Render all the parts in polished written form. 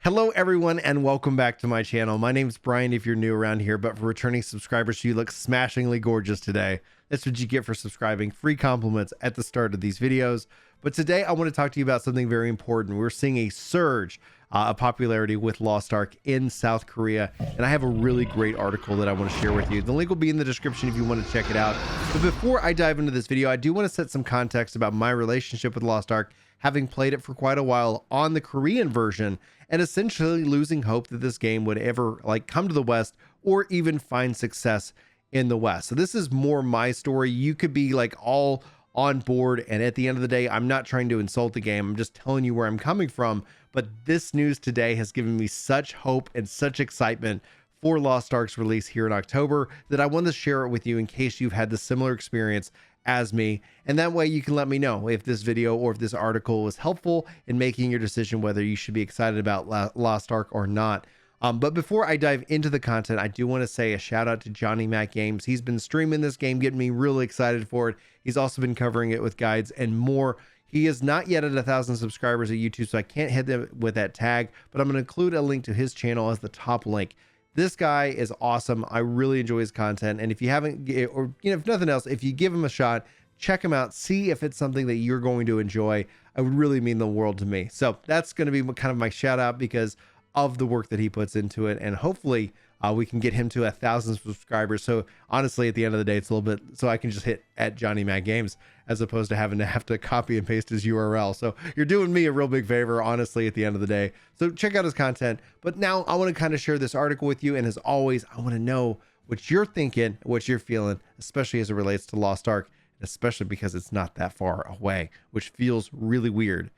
Hello everyone and welcome back to my channel. My name's Brian if you're new around here, but for returning subscribers, you look smashingly gorgeous today. That's what you get for subscribing. Free compliments at the start of these videos. But today I want to talk to you about something very important. We're seeing a surge of popularity with Lost Ark in South Korea, and I have a really great article that I want to share with you. The link will be in the description if you want to check it out. But before I dive into this video, I do want to set some context about my relationship with Lost Ark, having played it for quite a while on the Korean version and essentially losing hope that this game would ever come to the West or even find success in the West. So this is more my story. You could be all on board, and at the end of the day, I'm not trying to insult the game. I'm just telling you where I'm coming from. But this news today has given me such hope and such excitement for Lost Ark's release here in October that I want to share it with you in case you've had the similar experience as me, and that way you can let me know if this video or if this article was helpful in making your decision whether you should be excited about Lost Ark or not. But before I dive into the content, I do want to say a shout out to Johnny Mac Games. He's been streaming this game, getting me really excited for it. He's also been covering it with guides and more. He is not yet at 1,000 subscribers at YouTube, so I can't hit them with that tag, but I'm going to include a link to his channel as the top link. This guy is awesome. I really enjoy his content. And if you haven't, or if nothing else, if you give him a shot, check him out, see if it's something that you're going to enjoy. It would really mean the world to me. So that's going to be kind of my shout out because of the work that he puts into it. And hopefully we can get him to 1,000 subscribers. So honestly, at the end of the day, it's a little bit, so I can just hit at Johnny Mac Games as opposed to having to copy and paste his URL. So you're doing me a real big favor, honestly, at the end of the day. So check out his content. But now I want to kind of share this article with you. And as always, I want to know what you're thinking, what you're feeling, especially as it relates to Lost Ark, especially because it's not that far away, which feels really weird.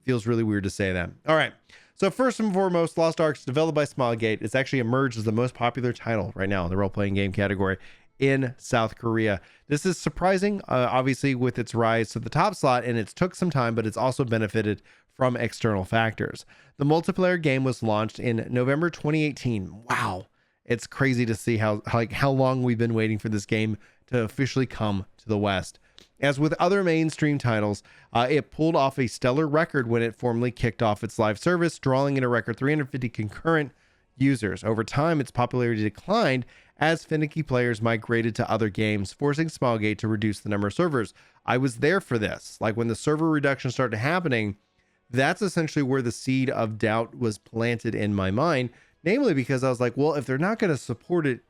Feels really weird to say that. All right. So first and foremost, Lost Ark is developed by Smilegate. It's actually emerged as the most popular title right now in the role-playing game category in South Korea. This is surprising, obviously, with its rise to the top slot, and it's took some time, but it's also benefited from external factors. The multiplayer game was launched in November 2018. Wow. It's crazy to see how long we've been waiting for this game to officially come to the West. As with other mainstream titles, it pulled off a stellar record when it formally kicked off its live service, drawing in a record 350 concurrent users. Over time, its popularity declined as finicky players migrated to other games, forcing Smilegate to reduce the number of servers. I was there for this. When the server reduction started happening, that's essentially where the seed of doubt was planted in my mind, namely because I was like, well, if they're not going to support it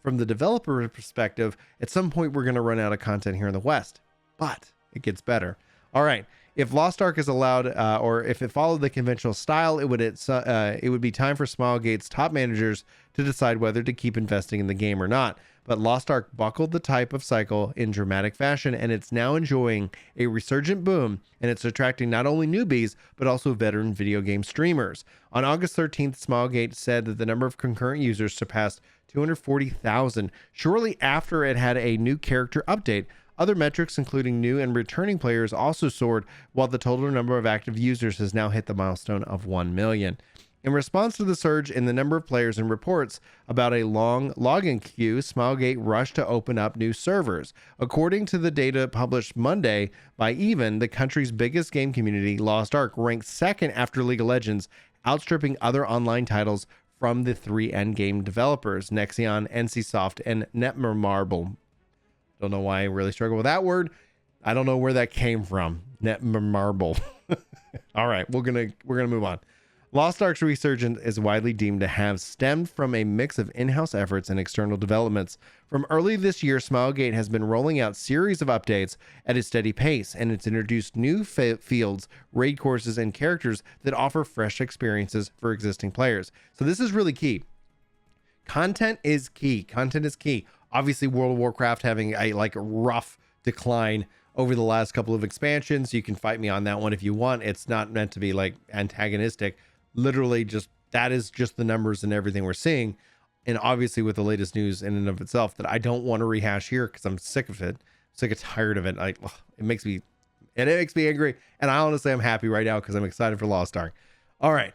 from the developer perspective, at some point we're going to run out of content here in the West. But it gets better. All right. If Lost Ark is allowed, or if it followed the conventional style, it would be time for Smilegate's top managers to decide whether to keep investing in the game or not. But Lost Ark buckled the type of cycle in dramatic fashion, and it's now enjoying a resurgent boom, and it's attracting not only newbies, but also veteran video game streamers. On August 13th, Smilegate said that the number of concurrent users surpassed 240,000 shortly after it had a new character update. Other metrics, including new and returning players, also soared, while the total number of active users has now hit the milestone of 1 million. In response to the surge in the number of players and reports about a long login queue, Smilegate rushed to open up new servers. According to the data published Monday by Even, the country's biggest game community, Lost Ark, ranked second after League of Legends, outstripping other online titles from the three endgame developers, Nexion, NCSoft, and Netmarble. Don't know why I really struggle with that word. I don't know where that came from. Netmarble. All right, we're gonna move on. Lost Ark's resurgence is widely deemed to have stemmed from a mix of in-house efforts and external developments. From early this year, Smilegate has been rolling out series of updates at a steady pace, and it's introduced new fields, raid courses, and characters that offer fresh experiences for existing players. So this is really key. Content is key. Content is key. Obviously, World of Warcraft having a rough decline over the last couple of expansions. You can fight me on that one if you want. It's not meant to be antagonistic. Literally, that is just the numbers and everything we're seeing. And obviously, with the latest news in and of itself, that I don't want to rehash here because I'm sick of it. Sick and tired of it. It makes me angry. And I honestly, I'm happy right now because I'm excited for Lost Ark. All right.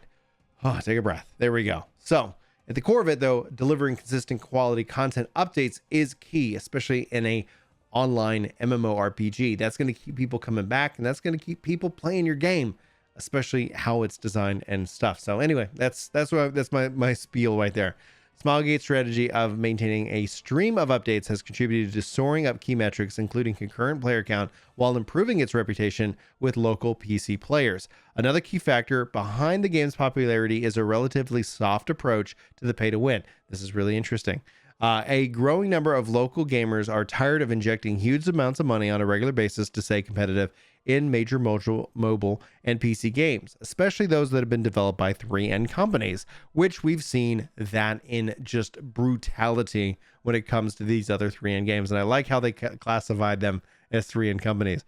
Oh, take a breath. There we go. So at the core of it, though, delivering consistent quality content updates is key, especially in a online MMORPG. That's going to keep people coming back, and that's going to keep people playing your game. especially how it's designed and stuff. So anyway, that's my spiel right there. Smilegate's strategy of maintaining a stream of updates has contributed to soaring up key metrics, including concurrent player count, while improving its reputation with local PC players. Another key factor behind the game's popularity is a relatively soft approach to the pay to win. This is really interesting. A growing number of local gamers are tired of injecting huge amounts of money on a regular basis to stay competitive in major mobile and PC games, especially those that have been developed by 3N companies, which we've seen that in just brutality when it comes to these other 3N games. And I like how they classified them as 3N companies.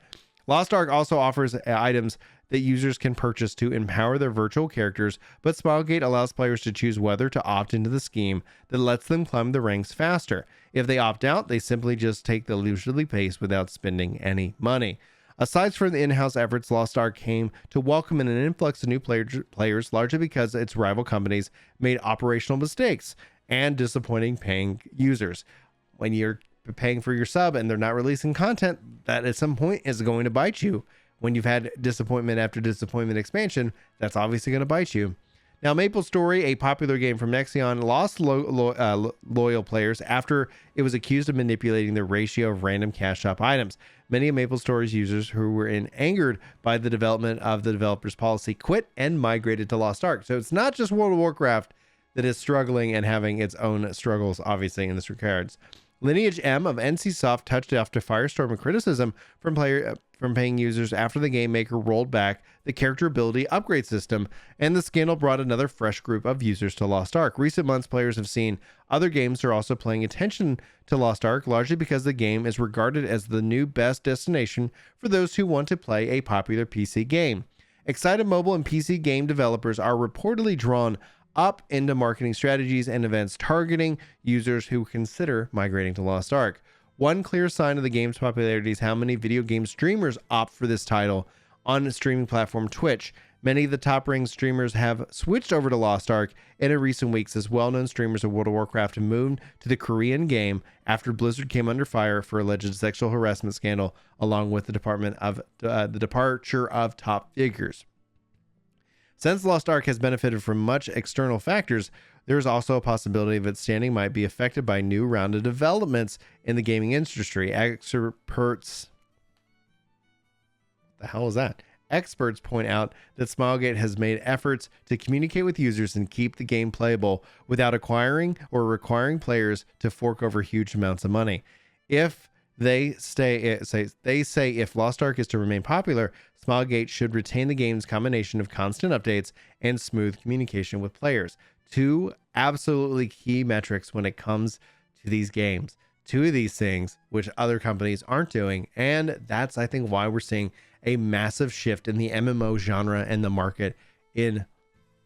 Lost Ark also offers items that users can purchase to empower their virtual characters, but Smilegate allows players to choose whether to opt into the scheme that lets them climb the ranks faster. If they opt out, they simply just take the leisurely pace without spending any money. Aside from the in-house efforts, Lost Ark came to welcome in an influx of new players, largely because its rival companies made operational mistakes and disappointing paying users. When you're paying for your sub and they're not releasing content, that at some point is going to bite you. When you've had disappointment after disappointment expansion, that's obviously going to bite you. Now, MapleStory, a popular game from Nexion, lost loyal players after it was accused of manipulating the ratio of random cash shop items. Many of MapleStory's users who were angered by the development of the developer's policy quit and migrated to Lost Ark. So it's not just World of Warcraft that is struggling and having its own struggles, obviously, in this regards. Lineage M of NCSoft touched off to firestorm of criticism from paying users after the game maker rolled back the character ability upgrade system, and the scandal brought another fresh group of users to Lost Ark. Recent months, players have seen other games are also paying attention to Lost Ark, largely because the game is regarded as the new best destination for those who want to play a popular PC game. Excited mobile and PC game developers are reportedly drawn up into marketing strategies and events targeting users who consider migrating to Lost Ark. One clear sign of the game's popularity is how many video game streamers opt for this title on the streaming platform Twitch. Many of the top-ranked streamers have switched over to Lost Ark in recent weeks, as well-known streamers of World of Warcraft have moved to the Korean game after Blizzard came under fire for alleged sexual harassment scandal, along with the departure of top figures. Since Lost Ark has benefited from much external factors, there is also a possibility of its standing might be affected by new round of developments in the gaming industry. Experts point out that Smilegate has made efforts to communicate with users and keep the game playable without acquiring or requiring players to fork over huge amounts of money. If they say if Lost Ark is to remain popular, Smilegate should retain the game's combination of constant updates and smooth communication with players. Two absolutely key metrics when it comes to these games. Two of these things which other companies aren't doing, and that's, I think, why we're seeing a massive shift in the MMO genre and the market in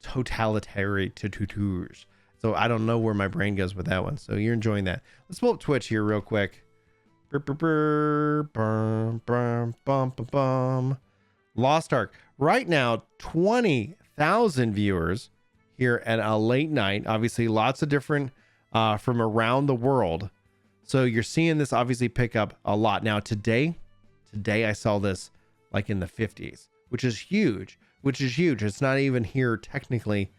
totalitarian tutors. So I don't know where my brain goes with that one. So you're enjoying that. Let's pull up Twitch here real quick. Lost Ark. Right now, 20,000 viewers here at a late night. Obviously, lots of different from around the world. So you're seeing this obviously pick up a lot. Now, today I saw this like in the 50s, which is huge. It's not even here technically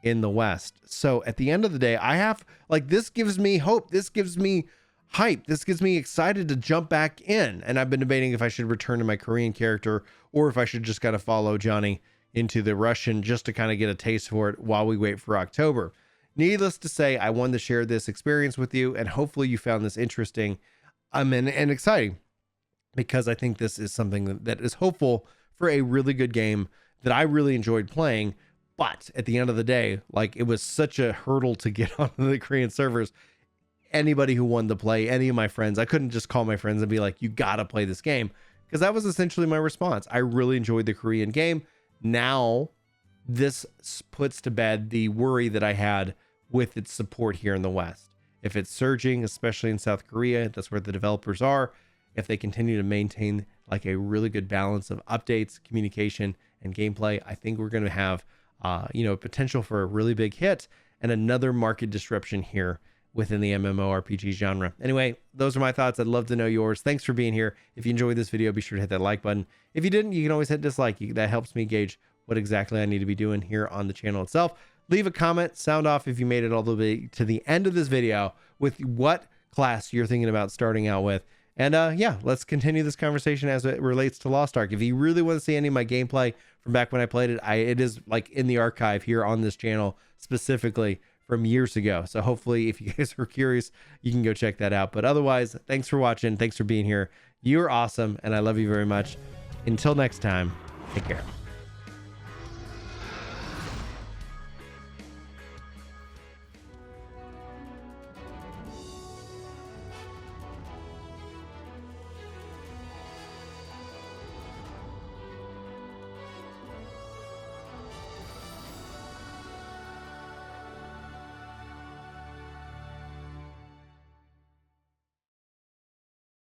in the West. So at the end of the day, I have this gives me hope. This gives me hype. This gets me excited to jump back in. And I've been debating if I should return to my Korean character or if I should just kind of follow Johnny into the Russian just to kind of get a taste for it while we wait for October. Needless to say, I wanted to share this experience with you, and hopefully you found this interesting and exciting, because I think this is something that is hopeful for a really good game that I really enjoyed playing. But at the end of the day, it was such a hurdle to get onto the Korean servers. Anybody who wanted to play, any of my friends, I couldn't just call my friends and be like, you got to play this game, because that was essentially my response. I really enjoyed the Korean game. Now, this puts to bed the worry that I had with its support here in the West. If it's surging, especially in South Korea, that's where the developers are. If they continue to maintain a really good balance of updates, communication, and gameplay, I think we're going to have, potential for a really big hit and another market disruption here within the MMORPG genre. Anyway, those are my thoughts. I'd love to know yours. Thanks for being here. If you enjoyed this video, be sure to hit that like button. If you didn't, you can always hit dislike. That helps me gauge what exactly I need to be doing here on the channel itself. Leave a comment, sound off if you made it all the way to the end of this video with what class you're thinking about starting out with. And yeah, let's continue this conversation as it relates to Lost Ark. If you really want to see any of my gameplay from back when I played it, it is like in the archive here on this channel specifically from years ago. So hopefully if you guys are curious, you can go check that out. But otherwise, thanks for watching. Thanks for being here. You're awesome. And I love you very much. Until next time, take care.